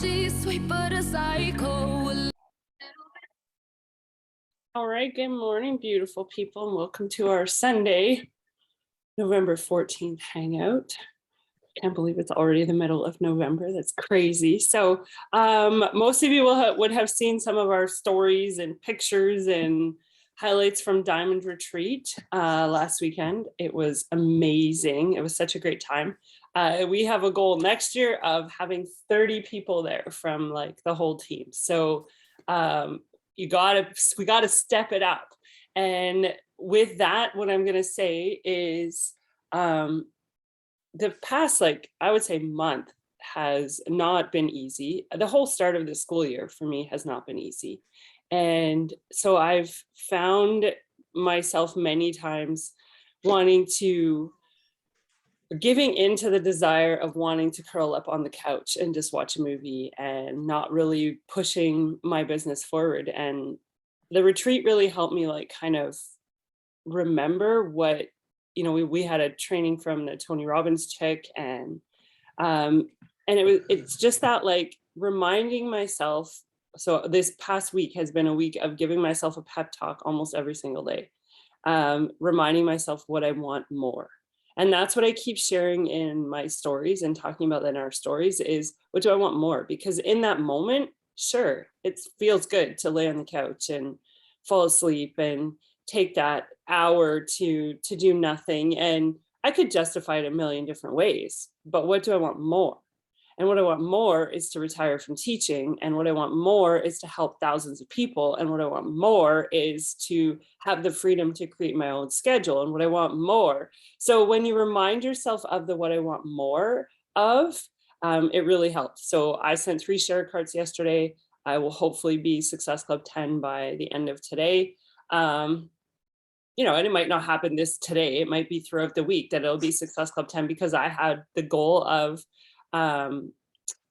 she's sweet but a psycho. All right, good morning, beautiful people, and welcome to our Sunday, November 14th hangout. Can't believe it's already the middle of November. That's crazy. So most of you would have seen some of our stories and pictures and highlights from Diamond Retreat last weekend. It was amazing. It was such a great time. We have a goal next year of having 30 people there from like the whole team. So we gotta step it up. And with that, what I'm gonna say is the past, I would say, month has not been easy. The whole start of the school year for me has not been easy. And so I've found myself many times giving into the desire of wanting to curl up on the couch and just watch a movie and not really pushing my business forward. And the retreat really helped me kind of remember what, we had a training from the Tony Robbins chick, and it's just that reminding myself. So this past week has been a week of giving myself a pep talk almost every single day, reminding myself what I want more. And that's what I keep sharing in my stories and talking about in our stories is, what do I want more? Because in that moment, sure, it feels good to lay on the couch and fall asleep and take that hour to do nothing. And I could justify it a million different ways, but what do I want more? And what I want more is to retire from teaching. And what I want more is to help thousands of people. And what I want more is to have the freedom to create my own schedule. And what I want more. So when you remind yourself of the what I want more of, it really helps. So I sent 3 share cards yesterday. I will hopefully be Success Club 10 by the end of today. And it might not happen today. It might be throughout the week that it'll be Success Club 10, because I had the goal of,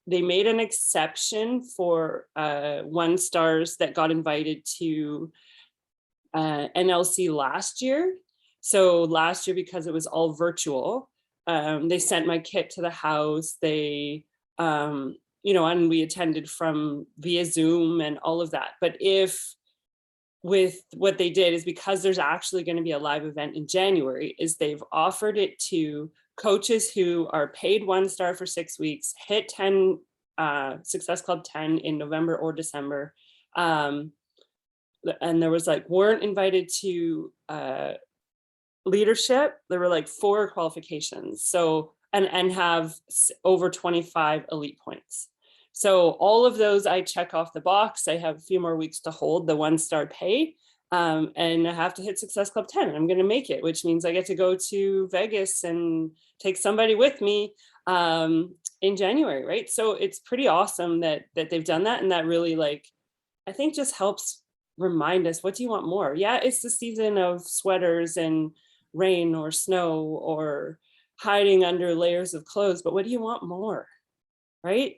they made an exception for 1-stars that got invited to NLC last year. So last year, because it was all virtual, they sent my kit to the house. They, and we attended from via Zoom and all of that. But with what they did is, because there's actually going to be a live event in January, is they've offered it to coaches who are paid 1-star for 6 weeks, hit 10 Success Club 10 in November or December. And there was weren't invited to leadership. There were 4 qualifications. So, and have over 25 elite points. So all of those I check off the box. I have a few more weeks to hold the 1-star pay. And I have to hit Success Club 10. I'm going to make it, which means I get to go to Vegas and take somebody with me in January, right? So it's pretty awesome that they've done that. And that really, I think, just helps remind us, what do you want more? Yeah, it's the season of sweaters and rain or snow or hiding under layers of clothes, but what do you want more, right?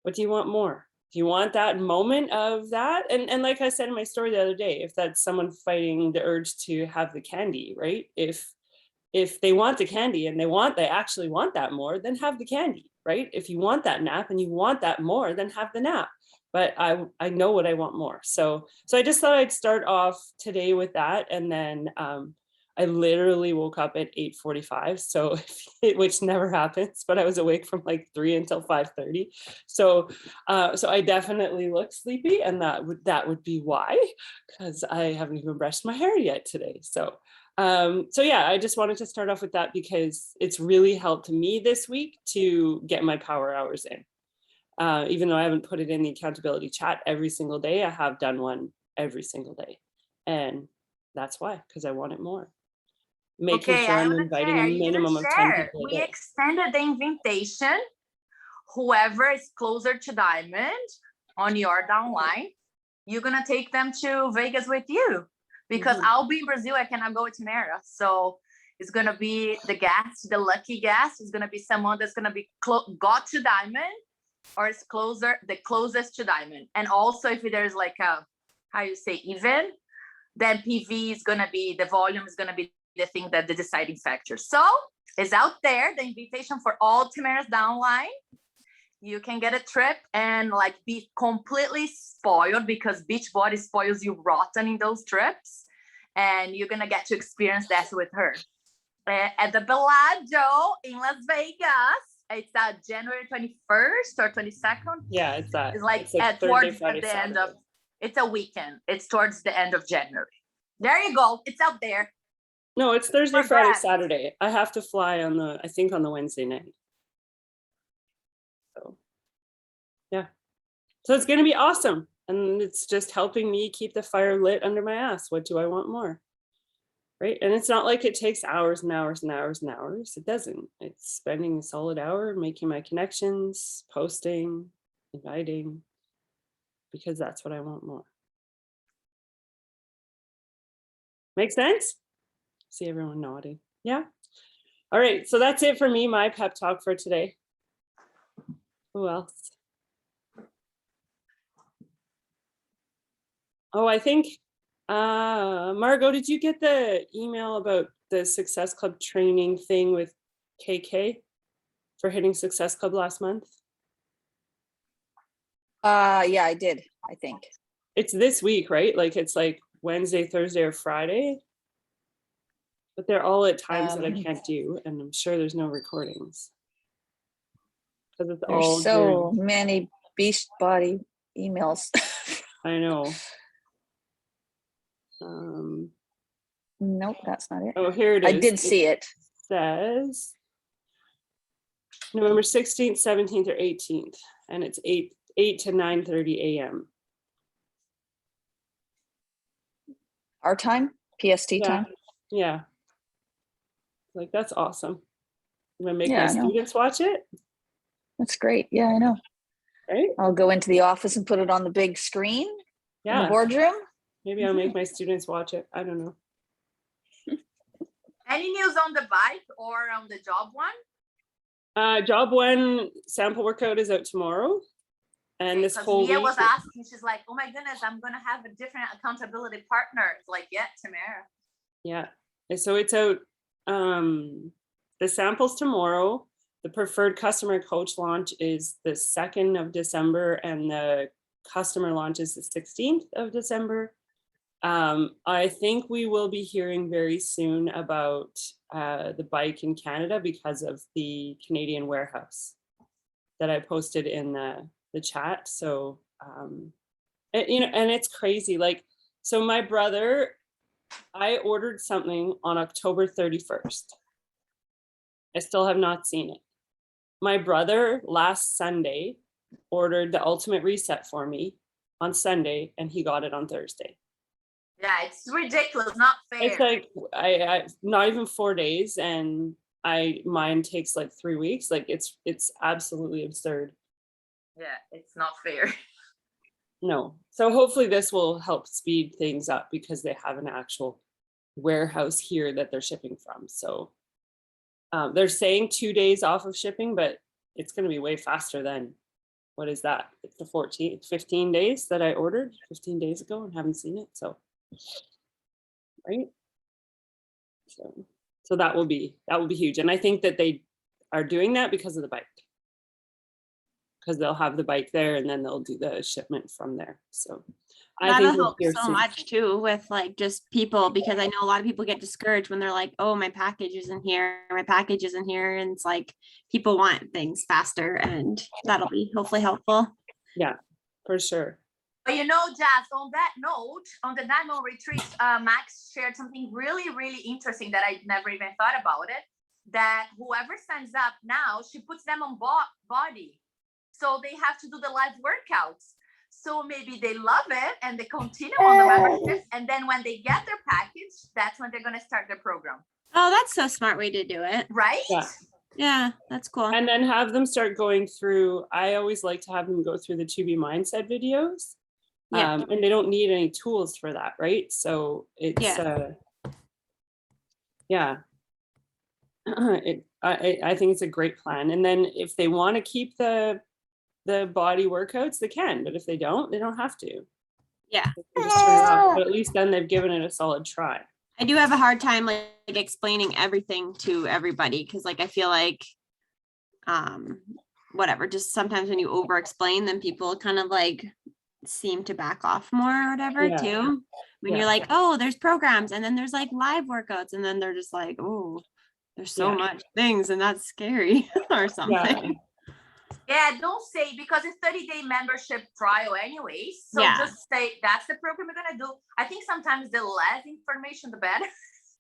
What do you want more? Do you want that moment of that? And like I said in my story the other day, if that's someone fighting the urge to have the candy, right? If they want the candy and they actually want that more, then have the candy, right? If you want that nap and you want that more, then have the nap. But I know what I want more. So I just thought I'd start off today with that. And then I literally woke up at 8:45, so which never happens, but I was awake from 3 until 5:30. So I definitely look sleepy, and that would be why, because I haven't even brushed my hair yet today. So yeah, I just wanted to start off with that because it's really helped me this week to get my power hours in. Even though I haven't put it in the accountability chat every single day, I have done one every single day. And that's why, because I want it more. Making sure I'm inviting a minimum of 10 people a day. We extended the invitation. Whoever is closer to Diamond on your downline, you're going to take them to Vegas with you, because I'll be in Brazil. I cannot go to Tamara. So it's going to be the lucky guest is going to be someone that's going to be got to Diamond, or is the closest to Diamond. And also, if there's even, then PV is going to be, the volume is going to be the thing, that the deciding factor. So it's out there, the invitation for all Tamara's downline. you can get a trip and like be completely spoiled, because Beachbody spoils you rotten in those trips, and you're gonna get to experience that with her at the Bellagio in Las Vegas. It's January 21st or 22nd. Yeah, it's that. It's like It's like Thursday, towards Friday, the end of, Saturday. it's a weekend. It's towards the end of January. There you go. It's out there. No, it's Thursday, Friday, Congrats. Saturday. I have to fly on I think on the Wednesday night. So, yeah. So it's going to be awesome. And it's just helping me keep the fire lit under my ass. What do I want more? Right. And it's not like it takes hours and hours and hours and hours. It doesn't. It's spending a solid hour making my connections, posting, inviting, because that's what I want more. Make sense? See everyone nodding. Yeah. All right. So that's it for me, my pep talk for today. Who else? Oh, I think, Margot, did you get the email about the Success Club training thing with KK for hitting Success Club last month? Yeah, I did, I think. It's this week, right? Like it's like Wednesday, Thursday, or Friday. But they're all at times that I can't do, and I'm sure there's no recordings. Because it's all There's so many Beachbody emails. I know. Nope, that's not it. Oh, here it is. I did see it. Says November 16th, 17th, or 18th, and it's 8 to 9:30 a.m. Our time, PST time. Yeah. Like, that's awesome. I'm gonna make Yeah, my I know. students watch it. That's great. Yeah, I know. Right? I'll go into the office and put it on the big screen in the Yeah. boardroom. Maybe I'll make my students watch it. I don't know. Any news on the bike or on the job one? Job one sample workout is out tomorrow. And this whole Mia week, was asking, she's like, oh my goodness, I'm gonna have a different accountability partner. It's like, yeah, Tamara. yeah. And so it's out, the samples tomorrow. The preferred customer coach launch is the 2nd of December, and the customer launch is the 16th of December. I think we will be hearing very soon about the bike in Canada because of the Canadian warehouse that I posted in the chat. So, and it's crazy. Like, so my brother, I ordered something on October 31st. I still have not seen it. My brother last Sunday ordered the Ultimate Reset for me on Sunday, and he got it on Thursday. Yeah, it's ridiculous, not fair. It's like I not even 4 days, and mine takes like 3 weeks. Like it's absolutely absurd. Yeah, it's not fair. No. So hopefully this will help speed things up because they have an actual warehouse here that they're shipping from. So they're saying 2 days off of shipping, but it's going to be way faster than, what is that? It's the 15 days that I ordered 15 days ago and haven't seen it. So, right. So that will be huge. And I think that they are doing that because of the bike. Because they'll have the bike there and then they'll do the shipment from there. So I think that'll help so much too with like just people, because I know a lot of people get discouraged when they're like, oh, my package isn't here, and it's like people want things faster, and that'll be hopefully helpful. Yeah, for sure. But Jazz, on that note, on the Diamond Retreat, Max shared something really, really interesting that I never even thought about it, that whoever signs up now, she puts them on body. So they have to do the live workouts. So maybe they love it and they continue on the membership. And then when they get their package, that's when they're going to start their program. Oh, that's a smart way to do it. Right? Yeah, that's cool. And then have them start going through, I always like to have them go through the To Be Mindset videos. Yeah. And they don't need any tools for that, right? So it's, I think it's a great plan. And then if they want to keep the body workouts, they can, but if they don't have to. Yeah. Just turn it off. But at least then they've given it a solid try. I do have a hard time like explaining everything to everybody, because like I feel like whatever, just sometimes when you over explain, then people kind of like seem to back off more or whatever Yeah. too. When Yeah. you're like, oh, there's programs and then there's like live workouts, and then they're just like, oh, there's so Yeah. much things and that's scary or something. Yeah, don't say, because it's 30-day membership trial anyway. So Yeah. just say that's the program we're gonna do. I think sometimes the less information, the better.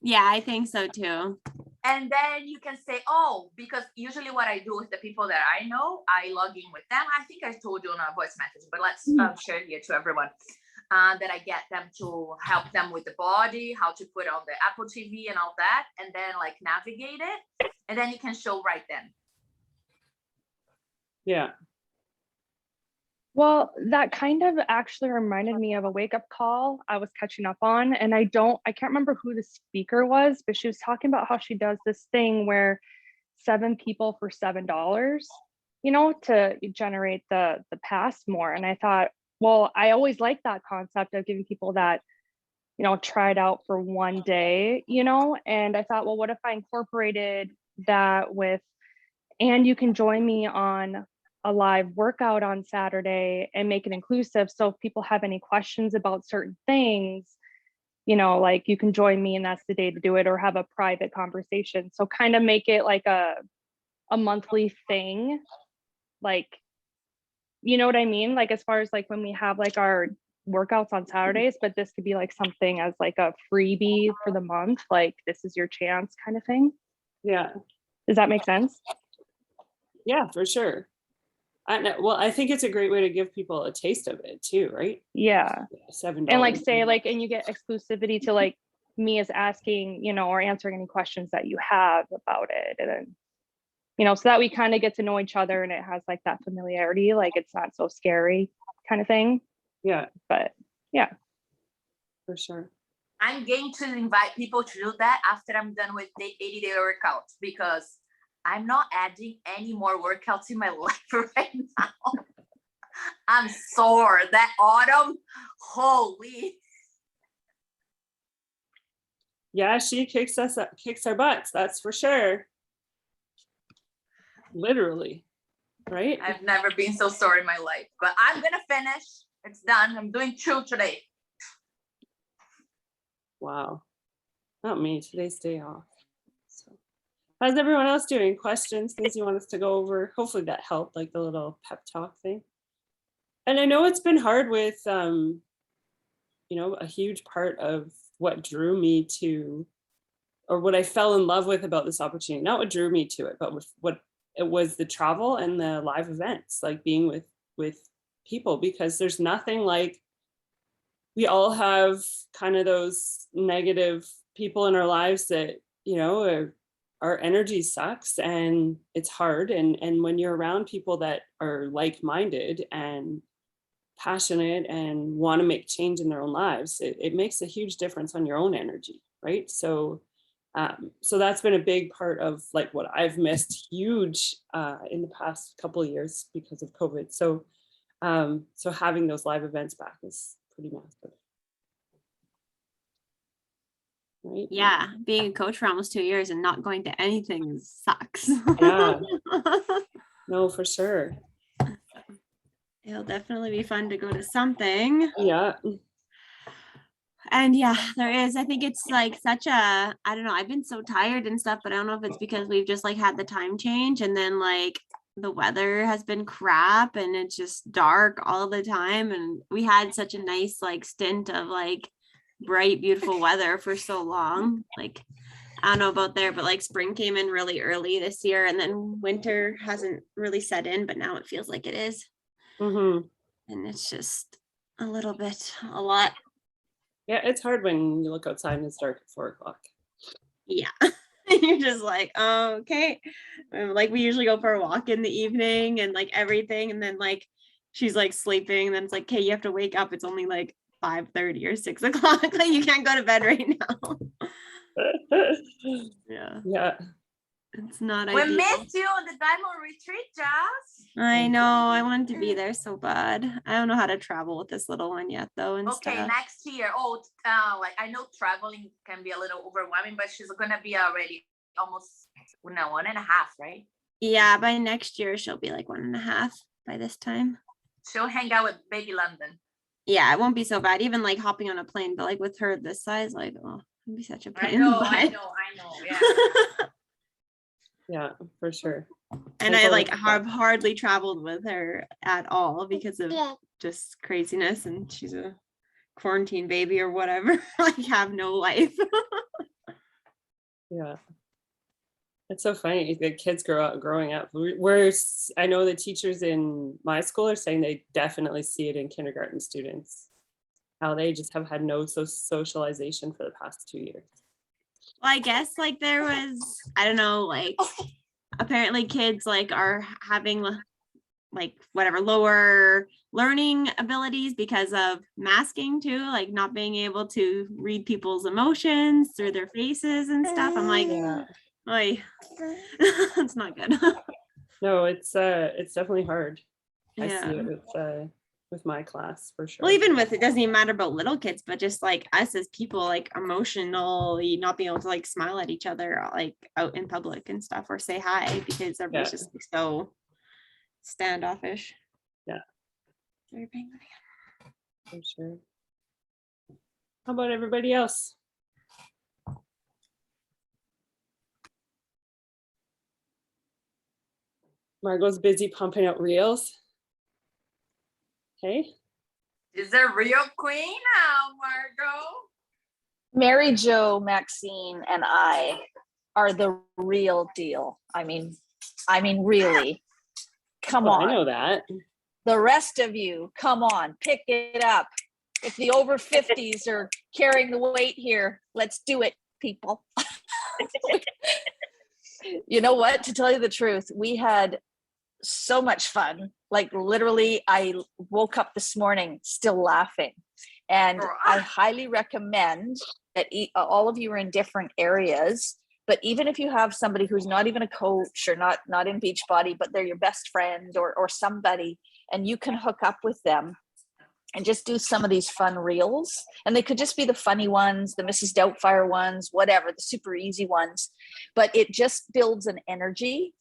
Yeah, I think so too. And then you can say, oh, because usually what I do with the people that I know, I log in with them. I think I told you on a voice message, but let's share here to everyone. That I get them to help them with the body, how to put on the Apple TV and all that, and then like navigate it. And then you can show right then. Yeah. Well, that kind of actually reminded me of a wake-up call I was catching up on, and I can't remember who the speaker was, but she was talking about how she does this thing where 7 people for $7, you know, to generate the pass more. And I thought, well, I always like that concept of giving people that, you know, try it out for one day, you know. And I thought, well, what if I incorporated that with, and you can join me on a live workout on Saturday and make it inclusive. So if people have any questions about certain things, you know, like you can join me and that's the day to do it, or have a private conversation. So kind of make it like a monthly thing, like, you know what I mean? Like as far as like when we have like our workouts on Saturdays, but this could be like something as like a freebie for the month, like this is your chance kind of thing. Yeah. Does that make sense? Yeah, for sure. Well, I think it's a great way to give people a taste of it too, right? Yeah. $7. And like say like, and you get exclusivity to like me as asking, you know, or answering any questions that you have about it. And then, you know, so that we kind of get to know each other and it has like that familiarity, like it's not so scary kind of thing. Yeah, But yeah. for sure. I'm going to invite people to do that after I'm done with the 80-day workout, because I'm not adding any more workouts in my life right now. I'm sore. That autumn, holy. Yeah, she kicks our butts, that's for sure. Literally, right? I've never been so sore in my life, but I'm gonna finish. It's done. I'm doing 2 today. Wow. Not me, today's day off. So how's everyone else doing? Questions, things you want us to go over? Hopefully that helped, like the little pep talk thing. And I know it's been hard with, you know, a huge part of what drew me to, or what I fell in love with about this opportunity, not what drew me to it, but what it was, the travel and the live events, like being with people, because there's nothing like, we all have kind of those negative people in our lives that, you know, our energy sucks and it's hard. And when you're around people that are like-minded and passionate and want to make change in their own lives, it makes a huge difference on your own energy, right? So so that's been a big part of like what I've missed huge in the past couple of years because of COVID. So so having those live events back is pretty massive. Right? Yeah, being a coach for almost 2 years and not going to anything sucks. Yeah. No, for sure. It'll definitely be fun to go to something. Yeah. And yeah, there is. I think it's like such a, I don't know, I've been so tired and stuff, but I don't know if it's because we've just like had the time change, and then like the weather has been crap and it's just dark all the time. And we had such a nice like stint of like bright, beautiful weather for so long. Like, I don't know about there, but like spring came in really early this year, and then winter hasn't really set in, but now it feels like it is. Mm-hmm. And it's just a lot. Yeah, it's hard when you look outside and it's dark at 4 o'clock. Yeah. You're just like, oh, okay. Like we usually go for a walk in the evening and like everything. And then like she's like sleeping. And then it's like, okay, you have to wake up. It's only like 5:30 or 6 o'clock. Like you can't go to bed right now. Yeah. Yeah. It's not We ideal. missed you on the Diamond Retreat, Joss. I know. I wanted to be there so bad. I don't know how to travel with this little one yet, though. And Okay, stuff. next year. Oh, like I know traveling can be a little overwhelming, but she's gonna be already almost 1.5, right? Yeah, by next year she'll be like 1.5 by this time. She'll hang out with baby London. Yeah, it won't be so bad. Even like hopping on a plane, but like with her this size, like, oh, it'd be such a I pain. know, but- I know. Yeah. Yeah, for sure. And It's I always like fun. have hardly traveled with her at all because of just craziness, and she's a quarantine baby or whatever. Like have no life. Yeah. It's so funny. The kids growing up. I know the teachers in my school are saying they definitely see it in kindergarten students, how they just have had no socialization for the past 2 years. Well, I guess like there was, I don't know, like apparently kids like are having like whatever lower learning abilities because of masking too, like not being able to read people's emotions through their faces and stuff. I'm like, Yeah. oy, it's not good. No, it's definitely hard. I see Yeah. it with my class for sure. Well, even with it doesn't even matter about little kids, but just like us as people, like emotionally not being able to like smile at each other, like out in public and stuff, or say hi because everybody's just like, so standoffish. Yeah. Very big. For sure. How about everybody else? Margot's busy pumping out reels. Okay. She's a real queen now, Margot. Mary Jo, Maxine, and I are the real deal. I mean, really. Come Oh, on. I know that. The rest of you, come on, pick it up. If the over 50s are carrying the weight here, let's do it, people. You know what? To tell you the truth, we had so much fun. Like literally, I woke up this morning still laughing. And I highly recommend that all of you are in different areas. But even if you have somebody who's not even a coach or not in Beachbody, but they're your best friend or somebody, and you can hook up with them and just do some of these fun reels. And they could just be the funny ones, the Mrs. Doubtfire ones, whatever, the super easy ones. But it just builds an energy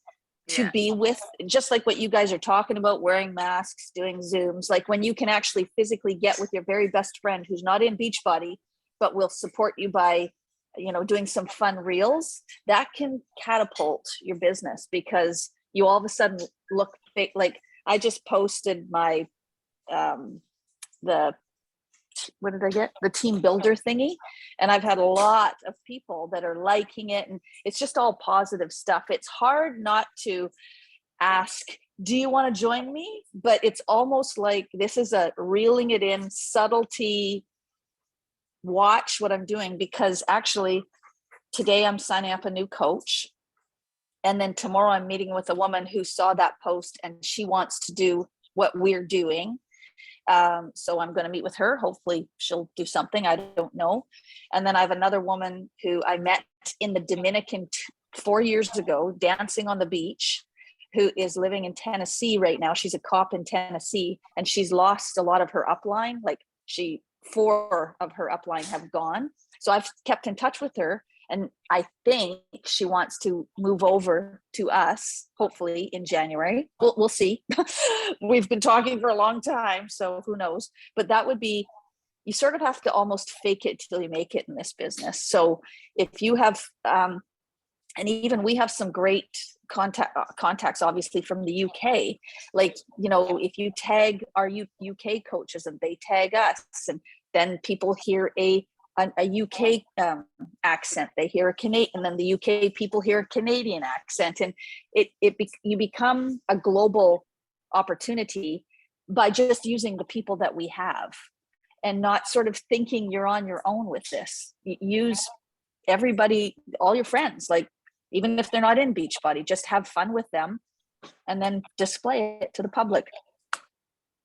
to be with, just like what you guys are talking about, wearing masks, doing Zooms, like when you can actually physically get with your very best friend who's not in Beachbody, but will support you by, doing some fun reels, that can catapult your business because you all of a sudden look fake. Like I just posted my, what did I get? The team builder thingy. And I've had a lot of people that are liking it. And it's just all positive stuff. It's hard not to ask, do you want to join me? But it's almost like this is a reeling it in subtlety. Watch what I'm doing, because actually today I'm signing up a new coach. And then tomorrow I'm meeting with a woman who saw that post and she wants to do what we're doing. So I'm going to meet with her. Hopefully she'll do something. I don't know. And then I have another woman who I met in the Dominican 4 years ago, dancing on the beach, who is living in Tennessee right now. She's a cop in Tennessee, and she's lost a lot of her upline. Like 4 of her upline have gone. So I've kept in touch with her. And I think she wants to move over to us, hopefully in January. We'll see. We've been talking for a long time, so who knows? But that would be, you sort of have to almost fake it till you make it in this business. So if you have, and even we have some great contacts, obviously from the UK. Like, if you tag our UK coaches and they tag us, and then people hear a UK accent, they hear a Canadian, and then the UK people hear a Canadian accent, and you become a global opportunity by just using the people that we have and not sort of thinking you're on your own with this. Use everybody, all your friends, like even if they're not in Beachbody, just have fun with them and then display it to the public.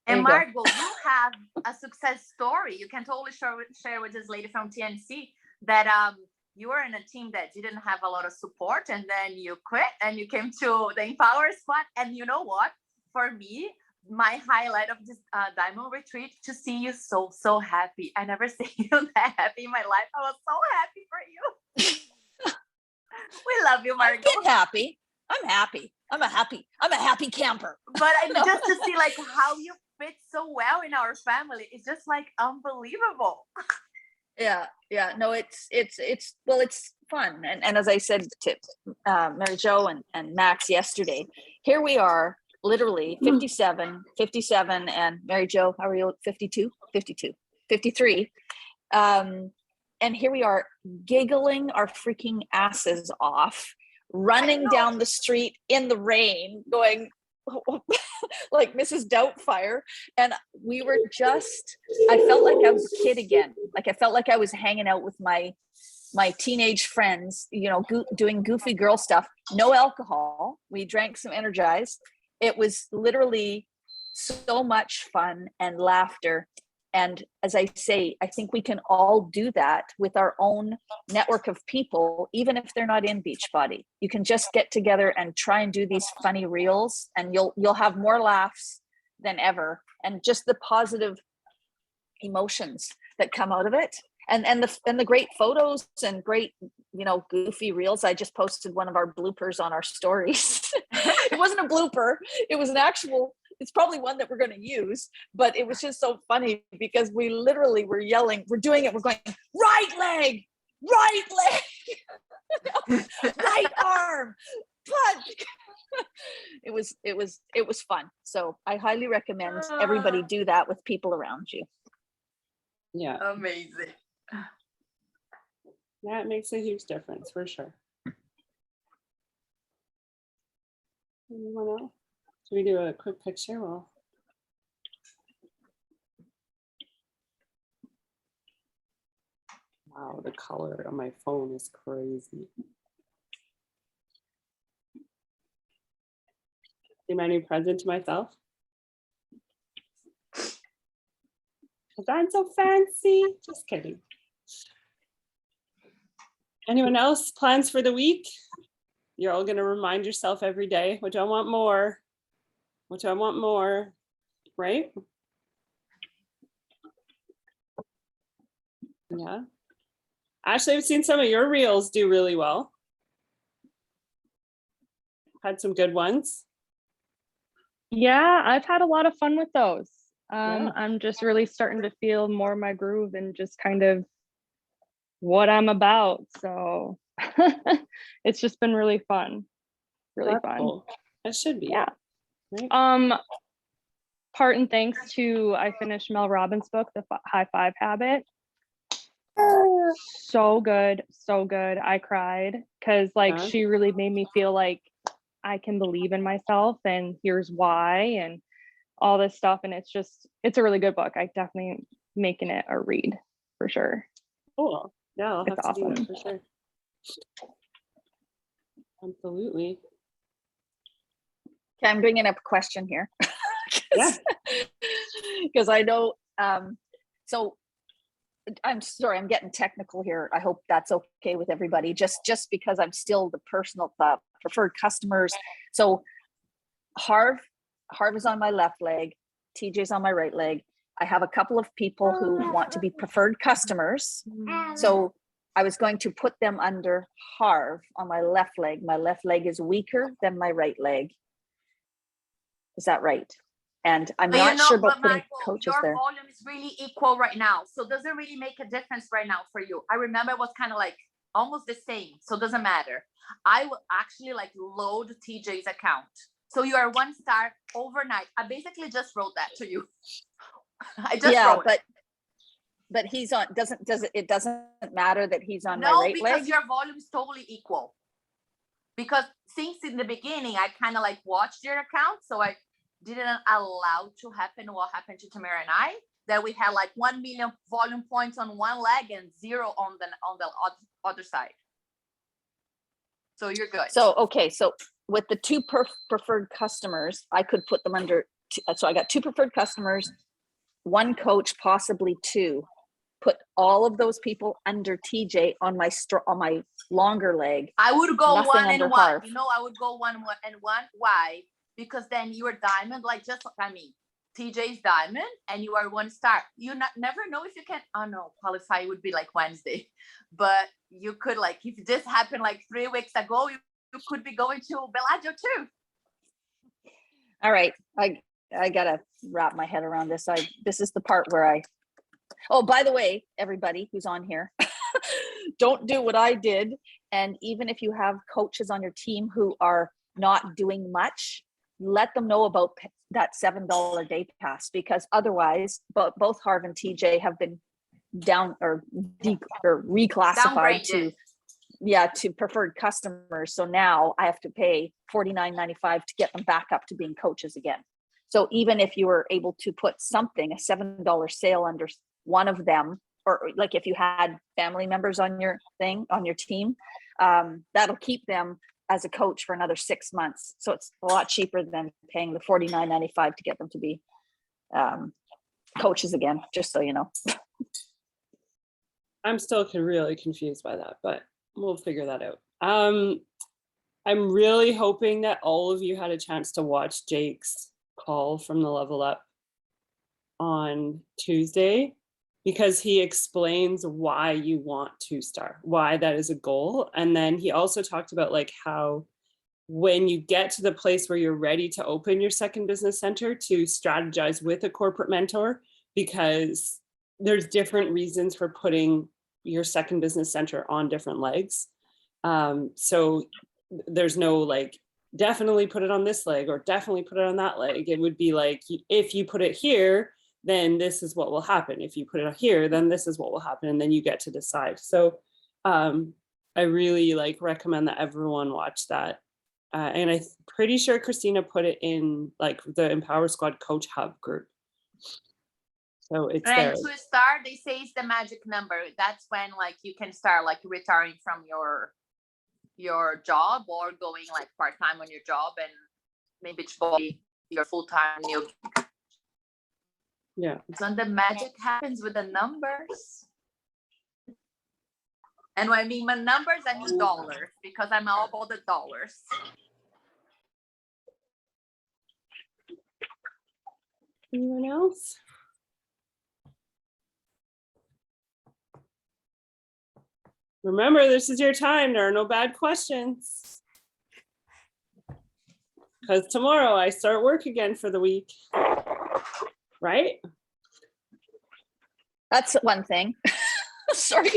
And Margot, you have a success story. You can totally share with this lady from TNC that you were in a team that didn't have a lot of support, and then you quit and you came to the Empower Squad. And you know what? For me, my highlight of this Diamond Retreat, to see you so happy. I never seen you that happy in my life. I was so happy for you. We love you, Margot. I'm getting happy. I'm happy. I'm a happy camper. But just to see like how you fit so well in our family, it's just like unbelievable. Yeah. No, it's fun. And as I said to Mary Jo and Max yesterday, here we are, literally 57, and Mary Jo, how are you? 52, 53. And here we are giggling our freaking asses off, running down the street in the rain, going like Mrs. Doubtfire. And we were I felt like I was a kid again. Like I felt like I was hanging out with my teenage friends, doing goofy girl stuff. No alcohol. We drank some Energize. It was literally so much fun and laughter. And as I say, I think we can all do that with our own network of people, even if they're not in Beachbody. You can just get together and try and do these funny reels, and you'll have more laughs than ever, and just the positive emotions that come out of it, and the great photos and great goofy reels. I just posted one of our bloopers on our stories. It wasn't a blooper, it was an actual. It's probably one that we're going to use, but it was just so funny because we literally were yelling, we're doing it, we're going right leg, right arm, punch. It was fun. So I highly recommend everybody do that with people around you. Yeah. Amazing. Yeah, it makes a huge difference for sure. Anyone else? Should we do a quick picture? Well, wow, the color on my phone is crazy. See my new present to myself? Because I'm so fancy. Just kidding. Anyone else? Plans for the week? You're all going to remind yourself every day, what do I want more? What do I want more? Right? Yeah. Ashley, I've seen some of your reels do really well. Had some good ones. Yeah, I've had a lot of fun with those. Yeah. I'm just really starting to feel more my groove and just kind of what I'm about. So it's just been really fun. Really That's fun. cool. It should be. Yeah. Right? Part and thanks to, I finished Mel Robbins' book, The High Five Habit. So good. I cried because she really made me feel like I can believe in myself, and here's why, and all this stuff. And it's a really good book. I definitely making it a read for sure. Cool. Yeah, I'll have It's to do awesome. that for sure. Absolutely. Okay, I'm bringing up a question here. Yeah. Because I know, so I'm sorry, I'm getting technical here. I hope that's okay with everybody. Just because I'm still the personal preferred customers. So Harv is on my left leg, TJ's on my right leg. I have a couple of people who want to be preferred customers. So I was going to put them under Harv on my left leg. My left leg is weaker than my right leg. Is that right? And I'm not sure about putting coaches there. Your volume is really equal right now. So does it really make a difference right now for you? I remember it was kind of like almost the same. So it doesn't matter. I will actually load TJ's account. So you are 1 star overnight. I basically just wrote that to you. I just wrote it. But he's on, it doesn't matter that he's on my right leg? No, because your volume is totally equal. Because since in the beginning, I kind of watched your account. So I didn't allow to happen what happened to Tamara and I, that we had 1 million volume points on one leg and 0 on the other side. So you're good. So, okay. So with the 2 preferred customers, I could put them under, so I got 2 preferred customers, 1 coach, possibly 2. Put all of those people under TJ on my longer leg. I would go Nothing 1 and under 1. Harv. I would go 1 and 1. Why? Because then you are diamond, TJ's diamond, and you are 1 star. You never know if you can. Oh no, qualify would be Wednesday, but you could if this happened 3 weeks ago, you could be going to Bellagio too. All right, I gotta wrap my head around this. This is the part where oh, by the way, everybody who's on here, don't do what I did. And even if you have coaches on your team who are not doing much, let them know about that $7 day pass, because otherwise, both Harv and TJ have been down or reclassified to preferred customers. So now I have to pay $49.95 to get them back up to being coaches again. So even if you were able to put something, a $7 sale under one of them, or like if you had family members on your team, that'll keep them as a coach for another 6 months. So it's a lot cheaper than paying the $49.95 to get them to be coaches again, just so you know. I'm still really confused by that, but we'll figure that out. I'm really hoping that all of you had a chance to watch Jake's call from the Level Up on Tuesday, because he explains why you want 2-star, why that is a goal. And then he also talked about like how when you get to the place where you're ready to open your second business center, to strategize with a corporate mentor, because there's different reasons for putting your second business center on different legs. So there's no like, definitely put it on this leg or definitely put it on that leg. It would be like, if you put it here, then this is what will happen. If you put it here, then this is what will happen. And then you get to decide. So I really like recommend that everyone watch that. And I'm pretty sure Christina put it in like the Empower Squad Coach Hub group. So it's there. And to start, they say it's the magic number. That's when like you can start like retiring from your job or going like part-time on your job and maybe your full-time new. Yeah. So the magic happens with the numbers. And when I mean my numbers, I mean dollars, because I'm all about the dollars. Anyone else? Remember, this is your time. There are no bad questions. Because tomorrow I start work again for the week. Right? That's one thing. Sorry.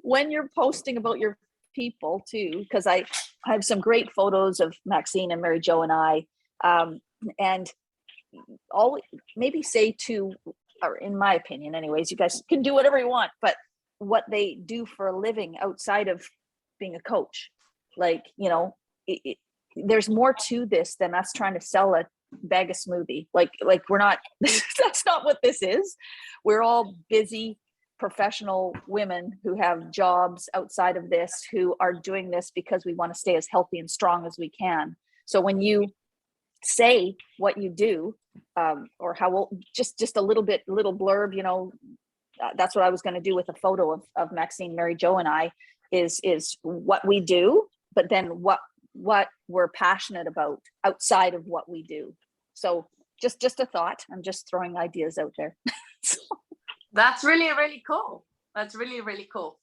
When you're posting about your people too, because I have some great photos of Maxine and Mary Jo and I, and maybe say to, or in my opinion anyways, you guys can do whatever you want, but what they do for a living outside of being a coach, like, you know, there's more to this than us trying to sell a bag of smoothie. Like we're not, that's not what this is. We're all busy professional women who have jobs outside of this, who are doing this because we want to stay as healthy and strong as we can. So when you say what you do, or how, just a little blurb, you know, that's what I was going to do with a photo of Maxine, Mary Jo and I, is what we do, but then what we're passionate about outside of what we do. So just a thought. I'm just throwing ideas out there. That's really, really cool. That's really, really cool.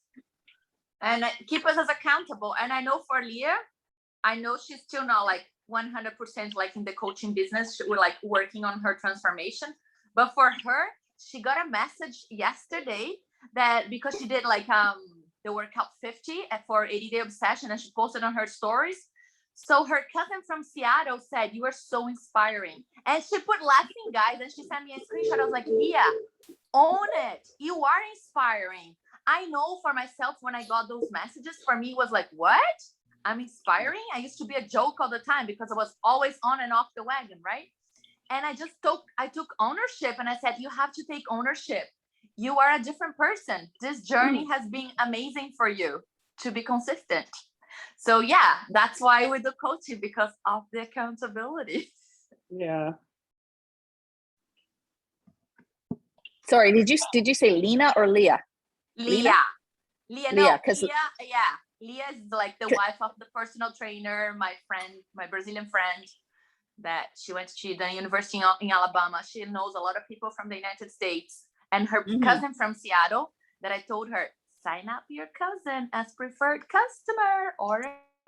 And keep us as accountable. And I know for Leah, I know she's still not like 100% like in the coaching business. We're like working on her transformation. But for her, she got a message yesterday that because she did like the workout 50 for 80-day obsession, and she posted on her stories. So her cousin from Seattle said, "You are so inspiring." And she put laughing, guys, and she sent me a screenshot. I was like, "Leah, own it. You are inspiring." I know for myself, when I got those messages, for me it was like, what? I'm inspiring? I used to be a joke all the time because I was always on and off the wagon, right? And I took ownership, and I said, you have to take ownership. You are a different person. This journey has been amazing for you to be consistent. So yeah, that's why we do coaching, because of the accountability. Yeah. Sorry, did you say Lena or Leah? Leah, yeah. Leah is like the wife of the personal trainer, my friend, my Brazilian friend, that she did university in Alabama. She knows a lot of people from the United States, and her cousin from Seattle, that I told her, sign up your cousin as preferred customer or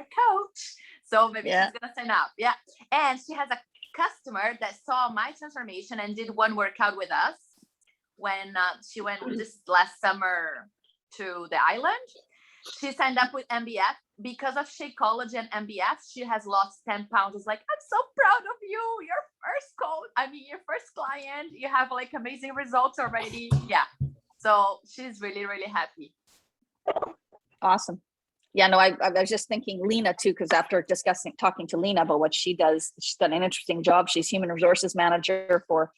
coach. So maybe Yeah. she's gonna sign up. Yeah. And she has a customer that saw my transformation and did one workout with us when she went this last summer to the island. She signed up with MBF because of Shakeology and MBF. She has lost 10 pounds. It's like, I'm so proud of you. Your first coach, your first client. You have like amazing results already. Yeah. So she's really, really happy. Awesome. Yeah, no, I was just thinking Lena too, because after talking to Lena about what she does, she's done an interesting job. She's human resources manager for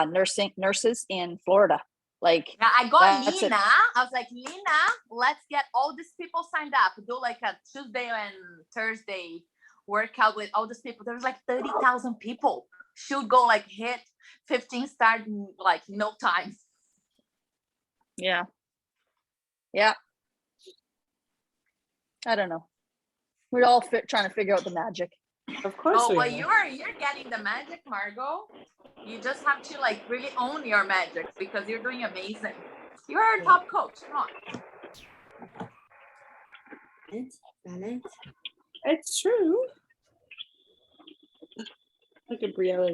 nurses in Florida. Like, now I got that's Lena. I was like, Lena, let's get all these people signed up. Do like a Tuesday and Thursday workout with all these people. There's like 30,000 people. She would go like hit 15 start in like no time. Yeah. Yeah. I don't know. We're all trying to figure out the magic. Of course. Oh, we well, are. you're getting the magic, Margot. You just have to like really own your magic because you're doing amazing. You're our top coach. Come on. Balance. It's true. Look at Brielle.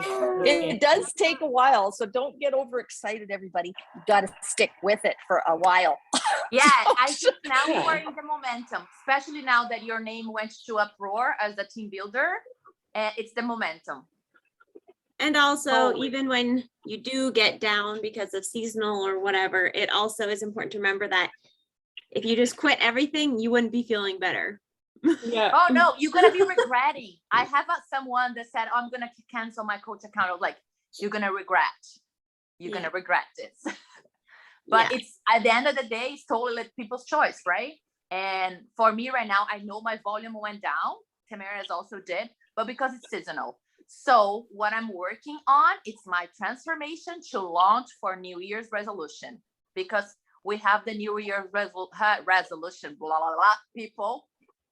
It does take a while, so don't get overexcited, everybody. You got to stick with it for a while. Yeah, I think now you are in the momentum, especially now that your name went to uproar as a team builder. It's the momentum. And also, Totally. even when you do get down because of seasonal or whatever, it also is important to remember that if you just quit everything, you wouldn't be feeling better. Yeah. Oh no, you're gonna be regretting. I have someone that said, oh, I'm gonna cancel my coach account. I was like, you're gonna regret. You're gonna regret this. But it's at the end of the day, it's totally like people's choice, right? And for me right now, I know my volume went down. Tamara's also did, but because it's seasonal. So what I'm working on, it's my transformation to launch for New Year's resolution, because we have the New Year's resolution, blah, blah, blah, people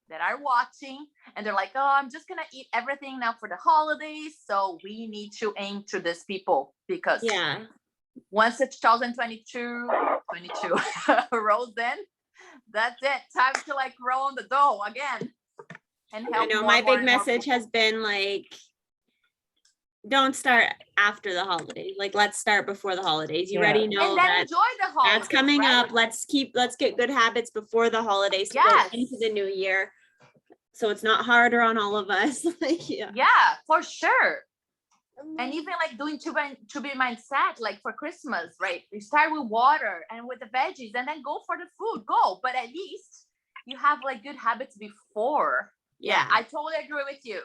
that are watching and they're like, oh, I'm just gonna eat everything now for the holidays. So we need to aim to these people, because once it's 2022 rolls in, that's it. Time to like roll on the dough again. And help. I know my big message has been like, don't start after the holidays. Like, let's start before the holidays. You already know and then that enjoy the holidays. that's coming right? up. Let's get good habits before the holidays to go into the new year. So it's not harder on all of us. Yeah, for sure. And even like doing to be mindset, like for Christmas, right? You start with water and with the veggies and then go for the food, but at least you have like good habits before. Yeah, I totally agree with you.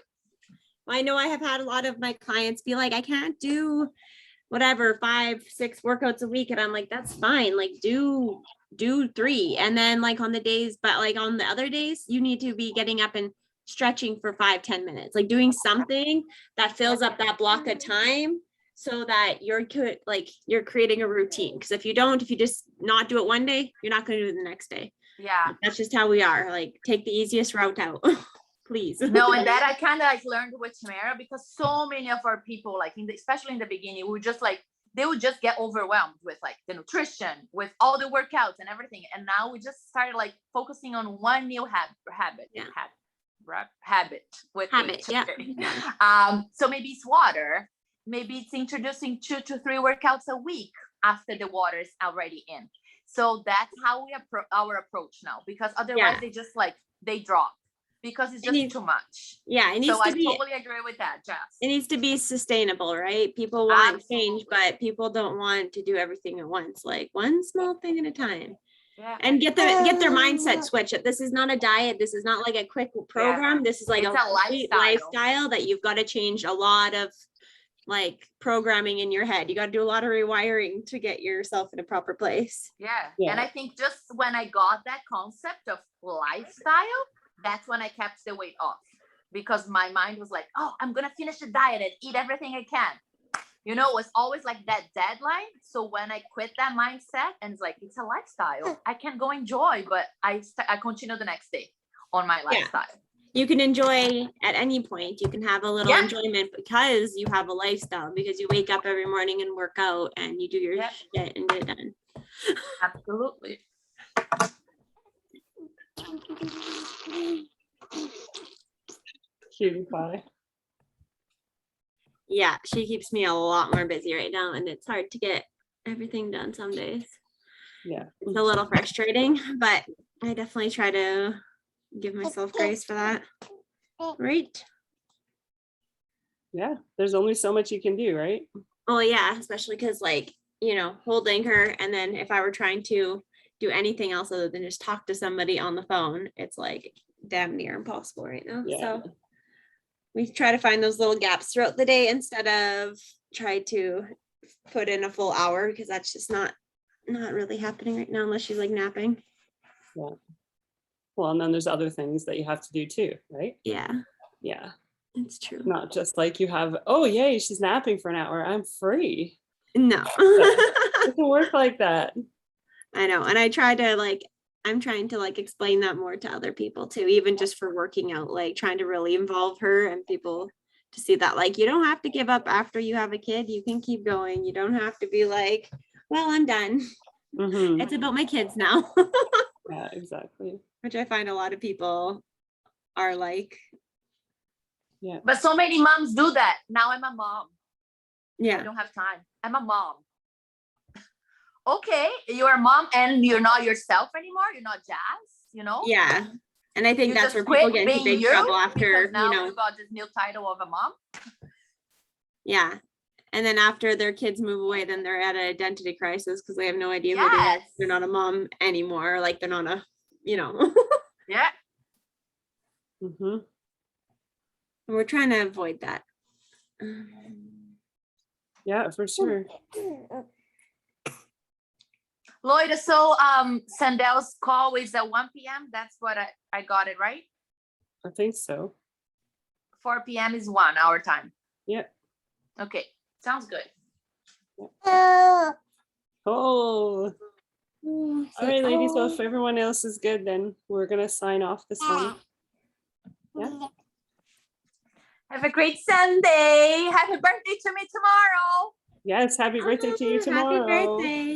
I know I have had a lot of my clients be like, I can't do whatever 5-6 workouts a week. And I'm like, that's fine. Like do 3. And then like on the days, but like on the other days, you need to be getting up and stretching for 5-10 minutes, like doing something that fills up that block of time so that you're creating a routine. Because if you just not do it one day, you're not going to do it the next day. Yeah. That's just how we are. Like, take the easiest route out. Please. No, and that I kind of like learned with Tamara, because so many of our people, like especially in the beginning, they would just get overwhelmed with like the nutrition, with all the workouts and everything. And now we just started like focusing on one new habit with habit. H. Yeah. So maybe it's water. Maybe it's introducing 2 to 3 workouts a week after the water is already in. So that's how we our approach now, because otherwise they just like, they drop. Because it's just too much. Yeah, it needs to be. I totally agree with that, Jess. It needs to be sustainable, right? People want change, but people don't want to do everything at once. Like one small thing at a time. Yeah. And get their mindset switch. This is not a diet. This is not like a quick program. This is like a lifestyle that you've got to change a lot of like programming in your head. You got to do a lot of rewiring to get yourself in a proper place. Yeah. And I think just when I got that concept of lifestyle, that's when I kept the weight off, because my mind was like, oh, I'm going to finish the diet and eat everything I can. You know, it was always like that deadline. So when I quit that mindset and it's like, it's a lifestyle, I can go enjoy, but I continue the next day on my lifestyle. You can enjoy at any point. You can have a little enjoyment because you have a lifestyle, because you wake up every morning and work out and you do your shit and get it done. Absolutely. Cutie pie. Yeah, she keeps me a lot more busy right now, and it's hard to get everything done some days. Yeah. It's a little frustrating, but I definitely try to give myself grace for that. Right. Yeah. There's only so much you can do, right? Oh yeah, especially because like, you know, holding her, and then if I were trying to do anything else other than just talk to somebody on the phone, it's like damn near impossible right now. Yeah. So we try to find those little gaps throughout the day instead of try to put in a full hour, because that's just not really happening right now unless she's like napping. Yeah. Well, and then there's other things that you have to do too, right? Yeah, Yeah. it's true. Not just like you have, oh yay, she's napping for an hour, I'm free. No. It doesn't work like that. I know. And I try to like, I'm trying to like explain that more to other people too, even just for working out, like trying to really involve her and people to see that like you don't have to give up after you have a kid. You can keep going. You don't have to be like, well, I'm done. Mhm. It's about my kids now. Yeah, exactly. Which I find a lot of people are like, Yeah. But so many moms do that. Now I'm a mom. I yeah, don't have time. I'm a mom. Okay, you're a mom and you're not yourself anymore. You're not Jazz, you know? yeah. And I think You that's just where people quit get into being big you trouble after, because now you know, you got this new title of a mom. yeah. And then after their kids move away, then they're at an identity crisis because they have no idea who they are. Yes. They're not a mom anymore. Like they're not a, you know. Yeah. Mhm. We're trying to avoid that. Yeah, for sure. Lloyd, so Sandel's call is at 1 p.m. That's what I got it, right? I think so. 4 p.m. is 1 hour time. Yeah. Okay, sounds good. Oh. All right, ladies. Well, if everyone else is good, then we're gonna sign off this one. Yeah. Have a great Sunday. Happy birthday to me tomorrow. Yes. Happy birthday to you tomorrow. Happy birthday.